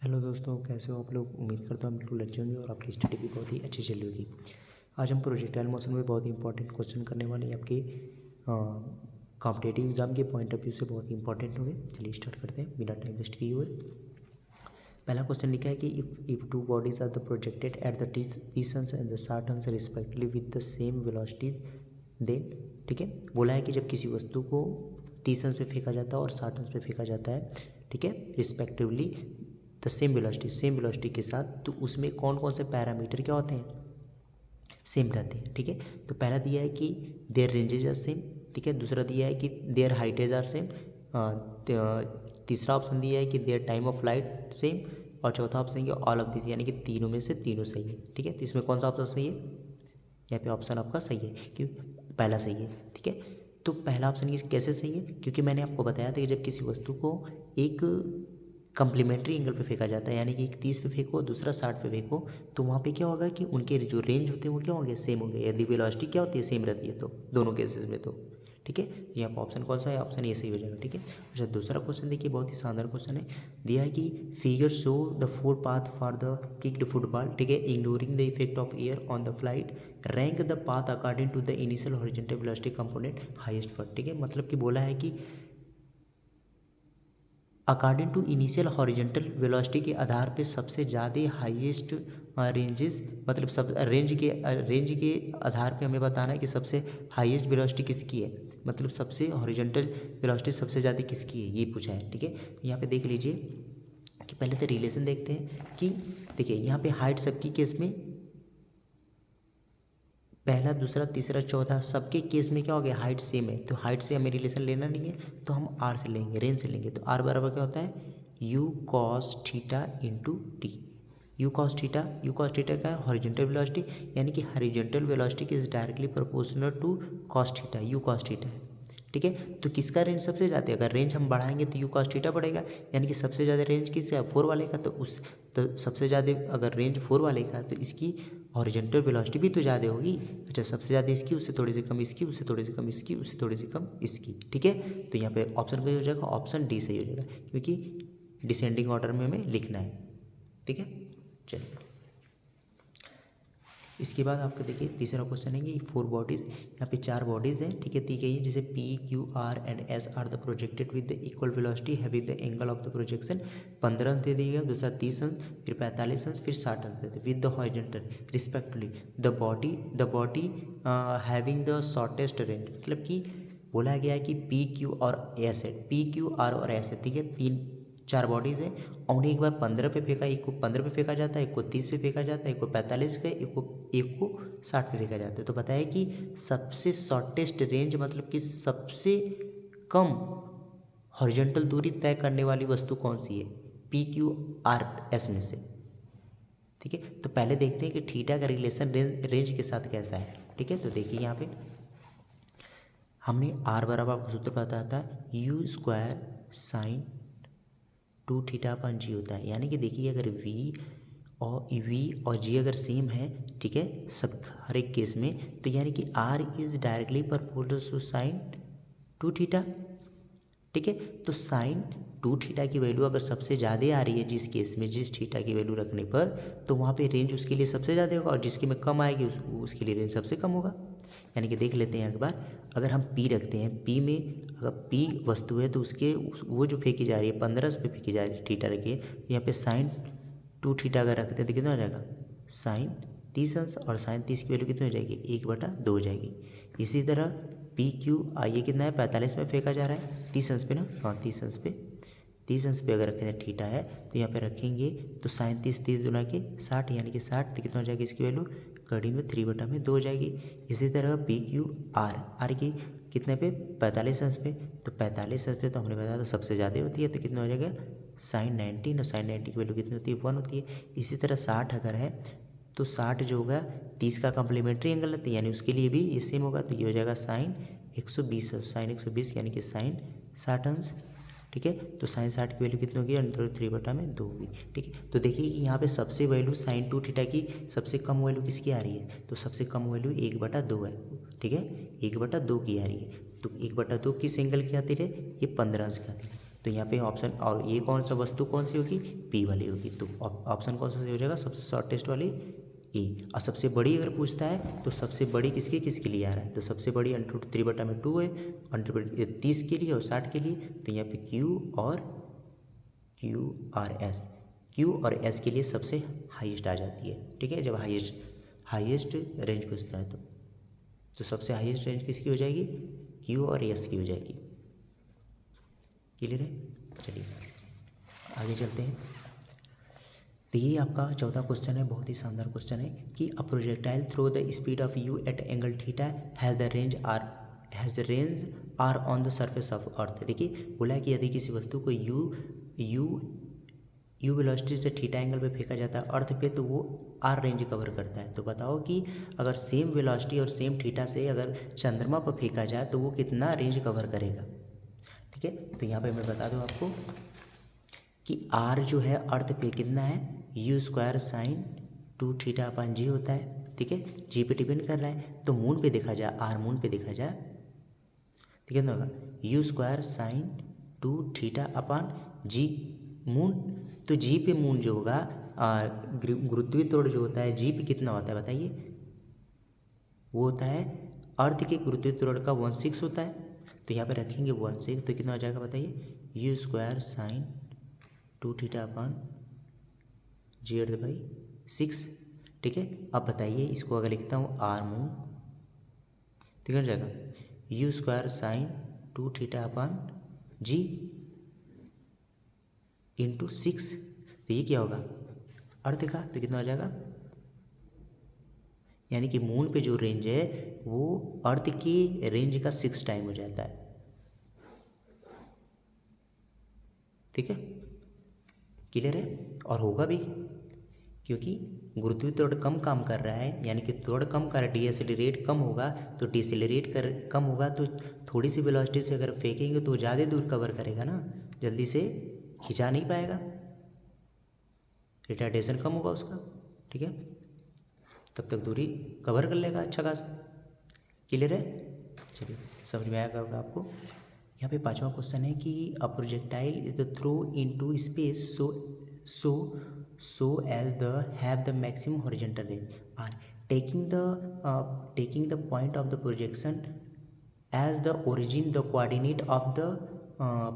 Hello दोस्तों, कैसे हो आप लोग। उम्मीद करता हूँ बिल्कुल अच्छे होंगे और आपकी स्टडी भी बहुत ही अच्छी चल रही होगी। आज हम प्रोजेक्टाइल मोशन में बहुत ही इंपॉर्टेंट क्वेश्चन करने वाले हैं। आपके कॉम्पिटेटिव एग्जाम के पॉइंट ऑफ व्यू से बहुत ही इंपॉर्टेंट होंगे। चलिए स्टार्ट करते हैं बिना टाइम वेस्ट किए हुए। पहला क्वेश्चन लिखा है कि if two bodies are the projected at the thirties and the साटन्स respectively with the same velocity then. ठीक है, बोला है कि जब किसी वस्तु को टीसन्स पे फेंका जाता है और साटन्स पे फेंका जाता है, ठीक है, रिस्पेक्टिवली द सेम वेलोसिटी के साथ, तो उसमें कौन कौन से पैरामीटर क्या होते हैं, सेम रहते हैं। ठीक है, तो पहला दिया है कि देयर रेंजेज आर सेम। ठीक है, दूसरा दिया है कि देयर हाइटेज आर सेम। तीसरा ऑप्शन दिया है कि their time of flight same. और चौथा ऑप्शन है ऑल ऑफ दिस, यानी कि तीनों में से तीनों सही है। ठीक है, तो इसमें कौन सा ऑप्शन सही है? यहाँ पे ऑप्शन आपका सही है, क्यों? पहला सही है। ठीक है, तो पहला ऑप्शन ये कैसे सही है? क्योंकि मैंने आपको बताया था कि जब किसी वस्तु को एक कंप्लीमेंट्री एंगल पे फेंका जाता है, यानी कि एक 30 पे फेंको दूसरा 60 पे फेंको, तो वहाँ पे क्या होगा कि उनके जो रेंज होते हैं वो क्या होंगे, सेम होंगे। यदि वेलोसिटी क्या होती है, सेम रहती है, तो दोनों केसेस में। तो ठीक है, यहाँ पर ऑप्शन कौन सा है? ऑप्शन ये सही हो जाएगा। ठीक है, अच्छा दूसरा क्वेश्चन देखिए, बहुत ही शानदार क्वेश्चन है। दिया है कि figure show the 4 path for the kicked football. ठीक है, ignoring the effect of air on the flight, rank the path according to the initial horizontal velocity component highest for. ठीक है, मतलब कि बोला है कि according to initial horizontal velocity के आधार पे सबसे ज़्यादा हाईएस्ट रेंजेस, मतलब सब रेंज के आधार पे हमें बताना है कि सबसे हाईएस्ट वेलोसिटी किसकी है, मतलब सबसे हॉरिजॉन्टल वेलोसिटी सबसे ज़्यादा किसकी है, ये पूछा है। ठीक है, तो यहाँ पे देख लीजिए कि पहले तो रिलेशन देखते हैं कि देखिए यहाँ पे हाइट सबकी केस में पहला दूसरा तीसरा चौथा सबके केस में क्या हो गया, हाइट सेम है। तो हाइट से हमें रिलेशन लेना नहीं है, तो हम आर से लेंगे, रेंज से लेंगे। तो आर बराबर क्या होता है, u cos theta into t. U cos theta का है हॉरिजॉन्टल वेलोसिटी, यानी कि horizontal velocity is directly proportional to cos theta. U cos theta है। ठीक है, तो किसका रेंज सबसे ज़्यादा है? अगर रेंज हम बढ़ाएंगे तो यू कॉस थीटा बढ़ेगा, यानी कि सबसे ज़्यादा रेंज किसका है, 4 वाले का। तो सबसे ज़्यादा अगर रेंज 4 वाले का, तो इसकी हॉरिजॉन्टल वेलोसिटी भी तो ज़्यादा होगी। अच्छा, सबसे ज़्यादा इसकी, उससे थोड़ी सी कम इसकी, उससे थोड़ी सी कम इसकी, उससे थोड़ी सी कम इसकी। ठीक है, तो यहाँ पे ऑप्शन क्या हो जाएगा, ऑप्शन डी सही हो जाएगा, क्योंकि डिसेंडिंग ऑर्डर में हमें लिखना है। ठीक है, चलिए इसके बाद आपका देखिए तीसरा क्वेश्चन है कि 4 बॉडीज़, यहाँ पे 4 बॉडीज़ हैं। ठीक है, दी गई है, जैसे P Q R and S R the projected with the equal velocity having the angle of the projection. 15 अंश दे दिएगा, दूसरा 30 अंश, फिर 45 अंश, फिर 60 अंश देते with the horizontal respectively the body having the shortest range. मतलब कि बोला गया है कि पी क्यू और एस है, पी क्यू आर और एस है। ठीक है, 4 बॉडीज़ हैं और उन्हें एक बार 15 पे फेंका, एक को 15 पे फेंका जाता है, एक को 30 पे फेंका जाता है, एक को 45 पे, एक को 60 पे फेंका जाता है। तो बताया कि सबसे शॉर्टेस्ट रेंज, मतलब कि सबसे कम हॉरिजॉन्टल दूरी तय करने वाली वस्तु कौन सी है, पी क्यू आर एस में से। ठीक है, तो पहले देखते हैं कि थीटा का रिलेशन रेंज के साथ कैसा है। ठीक है, तो देखिए यहाँ पे हमने आर बराबर आपको सूत्र बताया था, you square sine 2 theta upon जी होता है। यानी कि देखिए अगर वी और जी अगर सेम है, ठीक है, सब हर एक केस में, तो यानी कि R is directly proportional to sine 2 theta. ठीक है, तो साइन 2 थीटा की वैल्यू अगर सबसे ज़्यादा आ रही है जिस केस में, जिस थीटा की वैल्यू रखने पर, तो वहाँ पे रेंज उसके लिए सबसे ज़्यादा होगा, और जिसके में कम आएगी उसके लिए रेंज सबसे कम होगा। यानी कि देख लेते हैं एक बार, अगर हम पी रखते हैं, पी में अगर पी वस्तु है तो उसके वो जो फेंकी जा रही है 15 पे फेंकी जा रही है, थीटा रखिए, यहाँ पे साइन 2 थीटा अगर रखते हैं तो कितना हो जाएगा, साइन 30 अंश, और साइन 30 की वैल्यू कितनी हो जाएगी, 1/2 हो जाएगी। इसी तरह पी क्यू आइए कितना है, 45 में फेंका जा रहा है, 30 अंश पे ना, हाँ 30 अंश पे अगर रखें थीटा है, तो यहाँ पे रखेंगे तो साइन 30 दुना के 60, यानी कि 60, तो कितना हो जाएगी इसकी वैल्यू, कड़ी में 3/2 हो जाएगी। इसी तरह पी क्यू आर की कितने पे, 45 अंश पे, तो 45 अंश पे तो हमने बताया था सबसे ज़्यादा होती है, तो कितना हो जाएगा साइन 90, और साइन 90 की वैल्यू कितनी होती है, 1 होती है। इसी तरह 60 अगर है, तो 60 जो होगा 30 का कम्प्लीमेंट्री एंगल है, यानी उसके लिए भी ये सेम होगा, तो ये हो जाएगा साइन 120, साइन 120 यानी कि साइन 60 अंश। ठीक है, तो साइन 60 की वैल्यू कितनी होगी, √3/2 होगी। ठीक है, तो देखिए कि यहाँ पे सबसे वैल्यू साइन 2 थीटा की सबसे कम वैल्यू किसकी आ रही है, तो सबसे कम वैल्यू 1/2 है। ठीक है, 1/2 की आ रही है, तो 1/2 किस एंगल की आती है, ये 15 अंश की आती है। तो यहाँ पे ऑप्शन, और ये कौन सा वस्तु कौन सी होगी, पी वाली होगी, तो ऑप्शन कौन सा सही हो जाएगा, सबसे शॉर्टेस्ट वाली ए। और सबसे बड़ी अगर पूछता है तो सबसे बड़ी किसके लिए आ रहा है, तो सबसे बड़ी √3/2 है, √30 के लिए और 60 के लिए, तो यहाँ पे क्यू और एस के लिए सबसे हाईएस्ट आ जाती है, ठीक है। जब हाईएस्ट रेंज पूछता है तो सबसे हाईएस्ट रेंज किसकी हो जाएगी, क्यू और एस की हो जाएगी। क्लियर है, चलिए आगे चलते हैं। तो ये आपका चौथा क्वेश्चन है, बहुत ही शानदार क्वेश्चन है कि a projectile throw the speed of u at angle theta has the range R on the surface of earth. देखिए बोला है कि यदि किसी वस्तु को यू वेलोसिटी से थीटा एंगल पे फेंका जाता है अर्थ पे, तो वो आर रेंज कवर करता है। तो बताओ कि अगर सेम वेलोसिटी और सेम थीटा से अगर चंद्रमा पर फेंका जाए तो वो कितना रेंज कवर करेगा, ठीक है। तो यहाँ पे मैं बता दूँ आपको कि आर जो है अर्थ पे कितना है, u² sin 2θ/g होता है, ठीक है। जी पे डिपेंड कर रहा है, तो मून पे देखा जाए, आर मून पे देखा जाए तो कितना होगा, u² sin 2θ/g मून। तो जी पे मून जो होगा, गुरुत्वीय त्वरण जो होता है जी पे कितना होता है बताइए, वो होता है अर्थ के गुरुत्वीय त्वरण का 1/6 होता है। तो यहाँ पे रखेंगे 1/6, तो कितना हो जाएगा बताइए, u² sin 2θ/g/6, ठीक है। अब बताइए इसको अगर लिखता हूँ आर मून, तो कितना हो जाएगा, u² sin 2θ/g × 6, तो ये क्या होगा, अर्थ का, तो कितना हो जाएगा, यानी कि मून पे जो रेंज है वो अर्थ की रेंज का 6 टाइम हो जाता है, ठीक है। क्लियर है, और होगा भी क्योंकि गुरुत्वीय त्वरण कम काम कर रहा है, यानी कि त्वरण कम कर, डीएसेलरेट कम होगा, तो कम होगा तो थोड़ी सी वेलोसिटी से अगर फेंकेंगे तो ज़्यादा दूर कवर करेगा ना, जल्दी से खिंचा नहीं पाएगा, रिटार्डेशन कम होगा उसका, ठीक है, तब तक दूरी कवर कर लेगा अच्छा खासा। क्लियर है, चलिए समझ में आएगा होगा आपको। यहाँ पे पांचवा क्वेश्चन है कि a projectile is the throw into space so as the have the maximum horizontal range and taking the point of the projection as the origin, the coordinate of the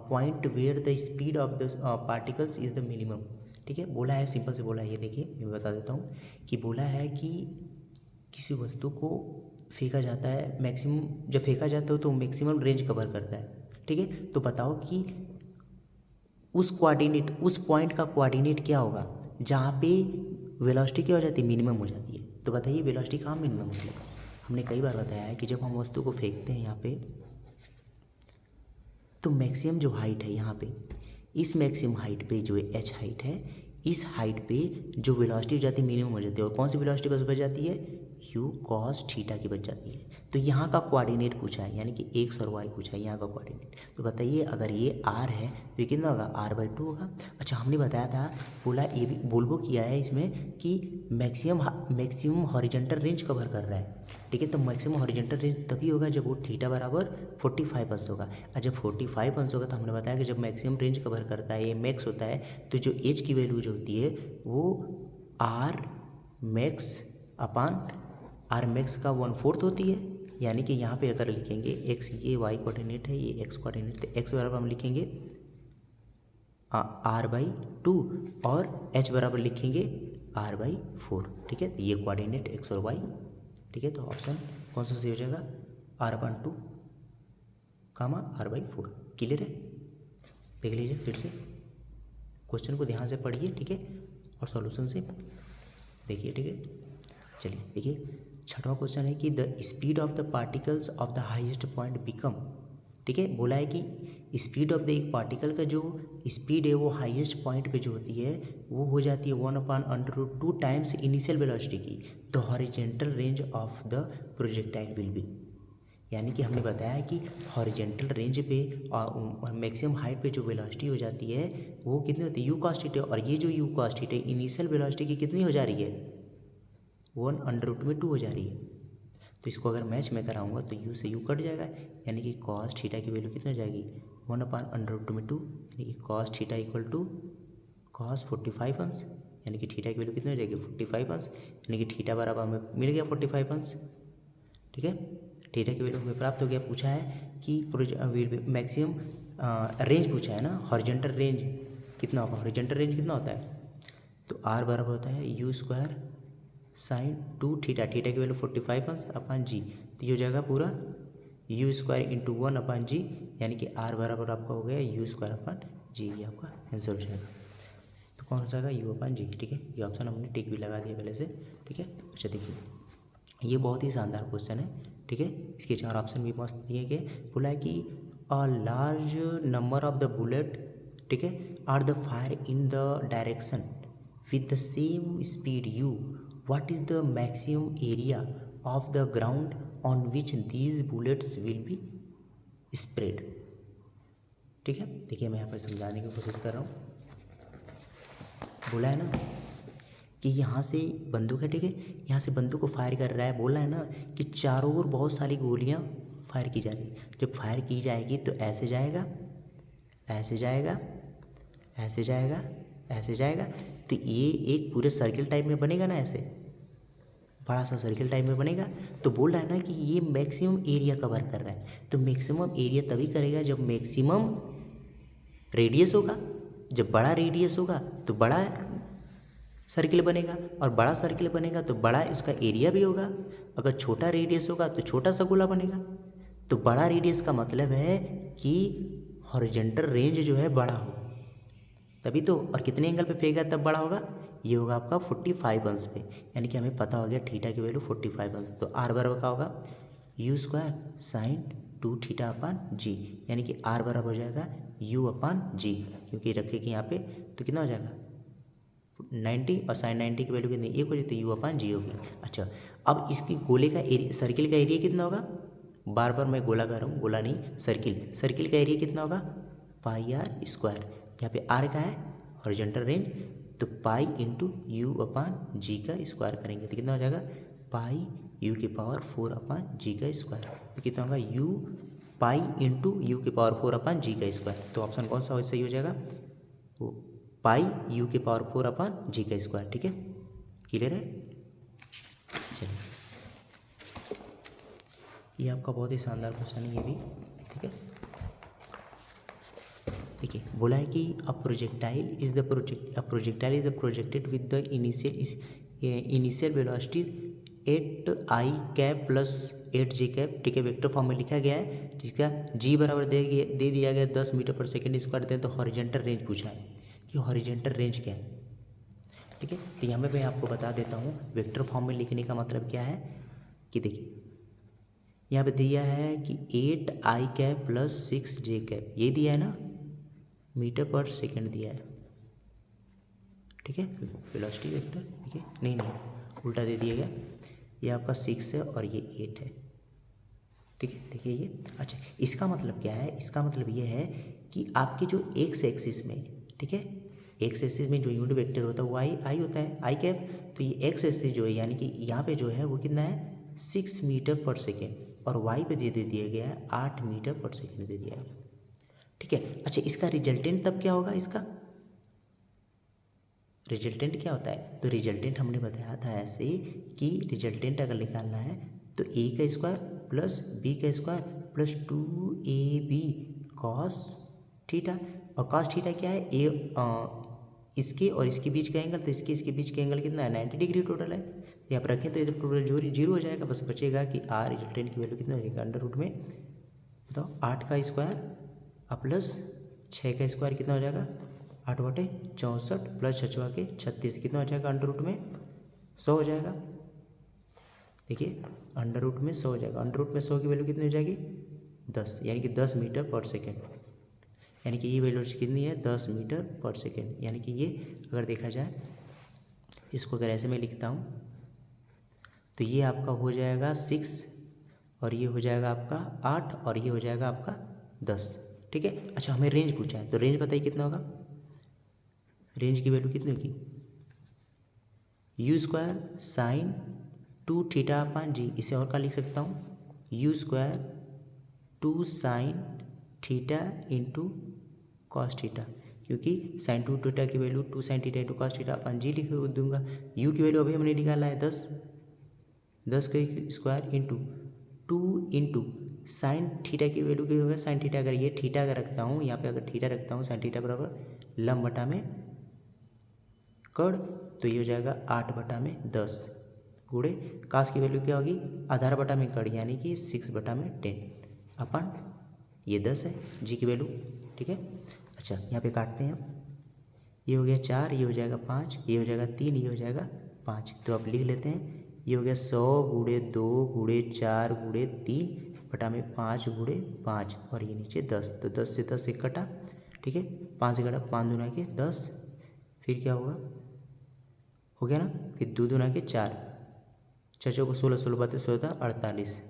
point where the speed of the particles is the minimum, ठीक है। बोला है, simple से बोला है, ये देखिए मैं बता देता हूँ कि बोला है कि किसी वस्तु को फेंका जाता है, मैक्सिमम जब फेंका जाता है तो मैक्सिमम रेंज कवर करता है, ठीक है। तो बताओ कि उस पॉइंट का कोऑर्डिनेट क्या होगा जहाँ पे वेलोसिटी क्या हो जाती है, मिनिमम हो जाती है। तो बताइए वेलोसिटी कहाँ मिनिमम होती है। हमने कई बार बताया है कि जब हम वस्तु को फेंकते हैं यहाँ पे, तो मैक्सिमम जो हाइट है यहाँ पे, इस मैक्सिमम हाइट पे जो h हाइट है, इस हाइट पे जो वेलोसिटी हो जाती है मिनिमम हो जाती है, और कौन सी वेलोसिटी बच जाती है, u cos थीटा की बच जाती है। तो यहाँ का कोऑर्डिनेट पूछा है, यानी कि x और y पूछा है, यहाँ का कोऑर्डिनेट। तो बताइए अगर ये r है तो ये कितना होगा, r/2 होगा। अच्छा हमने बताया था, बोला ये भी बोलबो किया है इसमें कि मैक्सिमम हॉरिजॉन्टल रेंज कवर कर रहा है, ठीक है। तो मैक्सिमम हॉरिजॉन्टल रेंज तभी होगा जब वो थीटा बराबर 45 अंश होगा, और जब 45 अंश होगा तो हमने बताया कि जब मैक्सिमम रेंज कवर करता है, ये मैक्स होता है, तो जो एच की वैल्यू जो होती है वो आर मैक्स का 1/4 होती है। यानी कि यहाँ पे अगर लिखेंगे एक्स, ये वाई कोऑर्डिनेट है, ये एक्स कोऑर्डिनेट, तो एक्स बराबर हम लिखेंगे r/2 और h बराबर लिखेंगे r/4, ठीक है। तो ये कोऑर्डिनेट एक्स और वाई, ठीक है। तो ऑप्शन कौन सा सही हो जाएगा, r/2, r/4। क्लियर है, देख लीजिए फिर से क्वेश्चन को ध्यान से पढ़िए, ठीक है, और सॉल्यूशन से देखिए, ठीक है। चलिए देखिए छठवां क्वेश्चन है कि the speed of the particles of the highest point become, ठीक है। बोला है कि स्पीड ऑफ द एक पार्टिकल का जो स्पीड है वो हाईएस्ट पॉइंट पे जो होती है वो हो जाती है 1/√2 टाइम्स इनिशियल वेलोसिटी की। The horizontal range of the projectile will be, यानी कि हमने बताया है कि हॉरिजॉन्टल रेंज पे और मैक्सिमम हाइट पे जो वेलोसिटी हो जाती है वो कितनी होती है, u cos थीटा, और ये जो u cos theta initial velocity की कितनी हो जा रही है, 1/√2 हो जा रही है। तो इसको अगर मैच में कराऊंगा तो u से u कट जाएगा, यानी कि cos थीटा की वैल्यू कितनी हो जाएगी, 1/√2 यानी कि cos theta equal to cos 45 अंश, यानी कि थीटा की वैल्यू कितनी हो जाएगी 45 अंश, यानी कि थीटा बराबर हमें मिल गया 45 अंश। ठीक है, थीटा की वैल्यू हमें प्राप्त हो गया। पूछा है कि मैक्सिमम रेंज पूछा है ना, हॉरिजॉन्टल रेंज कितना होगा, हॉरिजॉन्टल रेंज कितना होता है, तो आर बराबर होता है you square sine 2 theta, theta की वैल्यू 45 अंश अपन जी, तो ये हो जाएगा पूरा यू स्क्वायर इंटू 1/g, यानी कि आर बराबर आपका हो गया यू स्क्वायर अपन जी, ये आपका आंसर हो जाएगा। तो कौन सा आएगा u/g। ठीक है, ये ऑप्शन हमने टिक भी लगा दिया पहले से। ठीक है, अच्छा देखिए ये बहुत ही शानदार क्वेश्चन है। ठीक है, इसके 4 ऑप्शन भी मस्त दिए गए। बोला है कि a large number of the bullet, ठीक है, are the fire in the direction with the same speed u, what is the maximum area of the ground on which these bullets will be spread. ठीक है, देखिए मैं यहाँ पर समझाने की कोशिश कर रहा हूँ। बोला है ना कि यहाँ से बंदूक है, ठीक है, यहाँ से बंदूक को फायर कर रहा है। बोला है ना कि चारों ओर बहुत सारी गोलियाँ फायर की जा रही है। जब फायर की जाएगी तो ऐसे जाएगा, ऐसे जाएगा, ऐसे जाएगा, ऐसे जाएगा, तो ये एक पूरे सर्किल टाइप में बनेगा ना, ऐसे बड़ा सा सर्किल टाइप में बनेगा। तो बोल रहा है ना कि ये मैक्सिमम एरिया कवर कर रहा है। तो मैक्सिमम एरिया तभी करेगा जब मैक्सिमम रेडियस होगा। जब बड़ा रेडियस होगा तो बड़ा सर्किल बनेगा, और बड़ा सर्किल बनेगा तो बड़ा उसका एरिया भी होगा। अगर छोटा रेडियस होगा तो छोटा सा गोला बनेगा। तो बड़ा रेडियस का मतलब है कि हॉरिजॉन्टल रेंज जो है बड़ा हो, तभी तो। और कितने एंगल पे फेंकेगा तब बड़ा होगा, ये होगा आपका 45 अंश पे, यानी कि हमें पता हो गया थीटा की वैल्यू 45 अंश। तो आर बराबर का होगा u square sine 2 theta upon g, यानी कि आर बराबर हो जाएगा यू अपान जी, क्योंकि रखेगी यहाँ पे तो कितना हो जाएगा 90, और साइन 90 की वैल्यू कितनी एक हो जाती है, यू अपान जी होगी। अच्छा, अब इसकी गोले का एरिया, सर्किल का एरिया कितना होगा, बार बार मैं गोला कर रहा हूँ, गोला नहीं सर्किल, सर्किल का एरिया कितना होगा पाई आर स्क्वायर। यहाँ पे आर का है हॉरिजॉन्टल रेंज, तो पाई इंटू यू अपान जी का स्क्वायर करेंगे तो कितना हो जाएगा पाई यू की पावर 4 अपान जी का स्क्वायर। तो कितना होगा यू पाई इंटू यू की पावर 4 अपान जी का स्क्वायर। तो ऑप्शन कौन सा सही हो जाएगा, वो पाई यू की पावर 4 अपान जी का स्क्वायर। ठीक है, क्लियर है। चलिए, ये आपका बहुत ही शानदार क्वेश्चन है ये भी। ठीक है, देखिए बोला है कि a projectile is the projected with the initial velocity 8i cap plus 8j cap. ठीक है, वेक्टर फॉर्म में लिखा गया है, जिसका g बराबर दे दिया गया 10 मीटर पर सेकेंड स्क्वायर दें। तो हॉरिजॉन्टल रेंज पूछा है कि हॉरिजॉन्टल रेंज क्या है। ठीक है, तो यहाँ पे मैं आपको बता देता हूँ वेक्टर फॉर्म में लिखने का मतलब क्या है कि देखिए यहाँ पे दिया है कि 8i cap plus 6j cap, ये दिया है ना मीटर पर सेकेंड दिया है। ठीक है, वेलोसिटी वेक्टर, ठीक है, नहीं उल्टा दे दिया गया, ये आपका 6 है और ये 8 है। ठीक है, देखिए ये। अच्छा, इसका मतलब क्या है, इसका मतलब ये है कि आपके जो एक्स एक्सिस में, ठीक है, एक्स एक्सिस में जो यूनिट वेक्टर होता है वो आई होता है, आई कैप। तो ये एक्स एक्सिस जो है यानी कि यहाँ पे जो है वो कितना है 6 मीटर पर सेकेंड, और वाई पे दे दिया गया है 8 मीटर पर सेकेंड दे दिया गया। ठीक है, अच्छा इसका रिजल्टेंट तब क्या होगा, इसका रिजल्टेंट क्या होता है, तो रिजल्टेंट हमने बताया था ऐसे कि रिजल्टेंट अगर निकालना है तो ए का स्क्वायर प्लस बी का square plus 2ab cos theta. और कॉस थीटा क्या है, इसके और इसके बीच का एंगल, तो इसके बीच का एंगल कितना है 90 डिग्री टोटल है। यहाँ पर रखें तो इधर टोटल जीरो हो जाएगा, बस बचेगा कि आर रिजल्टेंट की वैल्यू कितना हो जाएगा अंडर रूट में बताओ 8 का स्क्वायर और प्लस 6 का स्क्वायर कितना हो जाएगा 8 बटे 64 प्लस 6 के 36 कितना हो जाएगा अंडर रूट में 100 हो जाएगा। देखिए अंडर रूट में 100 हो जाएगा, अंडर रूट में 100 की वैल्यू कितनी हो जाएगी 10, यानी कि 10 मीटर पर सेकेंड, यानी कि ये वैल्यू कितनी है 10 मीटर पर सेकेंड। यानी कि ये अगर देखा जाए, इसको अगर ऐसे मैं लिखता हूँ तो ये आपका हो जाएगा 6 और ये हो जाएगा आपका 8 और ये हो जाएगा आपका 10। ठीक है, अच्छा हमें रेंज पूछा है तो रेंज बताइए कितना होगा, रेंज की वैल्यू कितनी होगी u square sine 2 theta upon g. इसे और क्या लिख सकता हूँ u square 2 sine theta into cos theta, क्योंकि साइन 2 थीटा की value 2 sine theta into cos theta upon g लिख दूंगा। यू की वैल्यू अभी हमने निकाला है 10 का square into 2 into sine theta की वैल्यू क्या होगा, साइन थीटा अगर ये थीटा अगर रखता हूँ यहाँ पे, अगर थीटा रखता हूँ साइन थीटा बराबर लंब बटा में कड़, तो ये हो जाएगा 8 बटा में 10 गुणे कास की वैल्यू क्या होगी, आधार बटा में कड़ यानी कि 6 बटा में 10 अपन ये 10 है जी की वैल्यू। ठीक है, अच्छा यहाँ पे काटते हैं हम, ये हो गया 4, ये हो जाएगा 5, ये हो जाएगा 3, ये हो जाएगा 5, तो आप लिख लेते हैं ये हो गया 100 गुणे 2 गुणे 4 गुणे 3 बटा में 5 गुणे 5 और ये नीचे 10, तो 10 से 10 एक कटा। ठीक है, 5 से कटा 5 दूना के 10, फिर क्या होगा, हो गया ना, फिर 2 दूना के 4, 4 को 16, 16 बातें 16 48,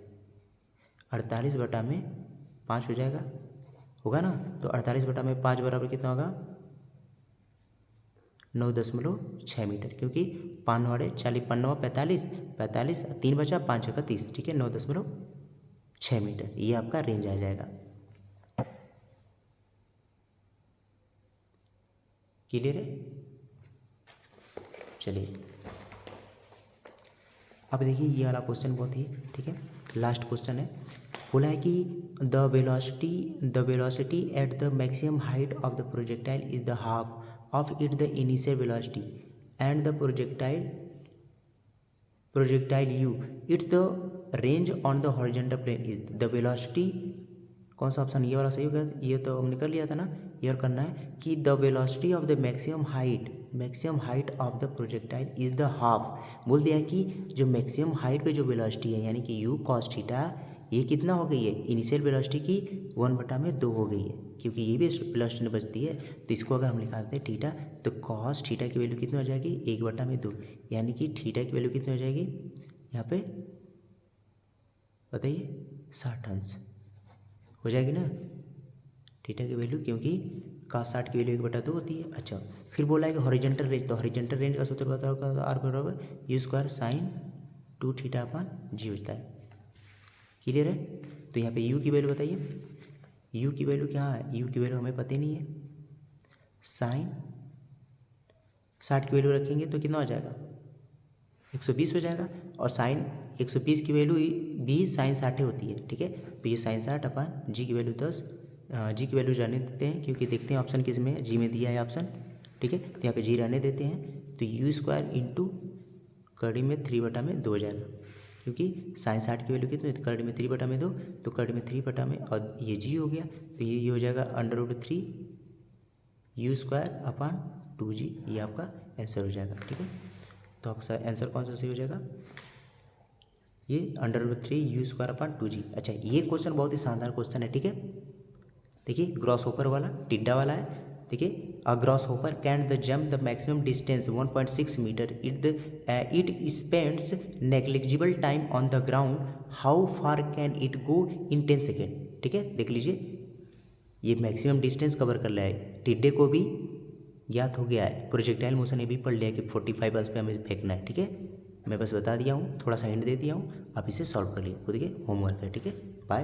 48 बटा में 5 हो जाएगा, होगा ना। तो 48 बटा में 5 बराबर कितना होगा, 9.6 मीटर, क्योंकि 5 वाड़े 40, 5 45, 45 3 बचा 5 का 30। ठीक है, 9.6 मीटर ये आपका रेंज आ जाएगा। क्लियर है, चलिए अब देखिए ये वाला क्वेश्चन बहुत ही ठीक है, लास्ट क्वेश्चन है। बोला है कि the velocity at the maximum height of the projectile is the half of it the initial velocity and the projectile u its the range on the horizontal plane is the velocity। कौन सा option ये वाला सही होगा, ये तो हमने कर लिया था ना, ये और करना है कि the velocity of the maximum height of the projectile is the half. बोल दिया कि जो मैक्सिमम हाइट पे जो वेलोसिटी है यानी कि यू कॉस थीटा ये कितना हो गई है, इनिशियल वेलोसिटी की 1/2 हो गई है, क्योंकि ये भी वेलोसिटी में बचती है। तो इसको अगर हम निकालते हैं थीटा, तो कॉस थीटा की वैल्यू कितनी हो जाएगी, 1/2 यानी कि थीटा की वैल्यू कितनी हो जाएगी यहाँ पे बताइए 60 अंश हो जाएगी ना थीटा की वैल्यू, क्योंकि cos 60 की वैल्यू 1/2 होती है। अच्छा फिर बोला है कि हॉरिजॉन्टल रेंज, तो हॉरिजॉन्टल रेंज का सूत्र बताओ, आर बराबर you square sine 2 theta upon जी होता है। क्लियर है, तो यहाँ पे u की वैल्यू बताइए, u की वैल्यू क्या है, u की वैल्यू हमें पता ही नहीं है। साइन 60 की वैल्यू रखेंगे तो कितना हो जाएगा 120 हो जाएगा, और साइन 120 की वैल्यू 20 साइन 60 होती है। ठीक है, तो ये साइन 60 अपन जी की वैल्यू 10, जी की वैल्यू रहने देते हैं क्योंकि देखते हैं ऑप्शन किस में है, जी में दिया है ऑप्शन। ठीक है, तो यहाँ पे जी रहने देते हैं, तो यू स्क्वायर इंटू कड़ी में 3/2 हो जाएगा, क्योंकि साइन 60 की वैल्यू कितनी है, कड़ी में 3/2, तो कड़ी में 3/, और ये जी हो गया, तो ये हो जाएगा √3 यू स्क्वायर अपन 2g, ये आपका आंसर हो जाएगा। ठीक है, तो आपका आंसर कौन सा सही हो जाएगा, ये √3 यू स्क्वायर अपन 2g। अच्छा ये क्वेश्चन बहुत ही शानदार क्वेश्चन है। ठीक है, देखिए ग्रॉस होपर वाला टिड्डा वाला है। देखिए a grasshopper can the jump the maximum distance 1.6 metre, it spends negligible time on the ground, how far can it go in 10 second. ठीक है, देख लीजिए ये मैक्सिमम डिस्टेंस कवर कर रहा है, टिड्डे को भी ज्ञात हो गया है, प्रोजेक्टाइल मोशन ये भी पढ़ लिया कि 45 अंश पे हमें फेंकना है। ठीक है, मैं बस बता दिया हूँ, थोड़ा सा हिंट दे दिया हूँ, आप इसे सॉल्व कर लिए खुद के, होमवर्क है। ठीक है, बाय।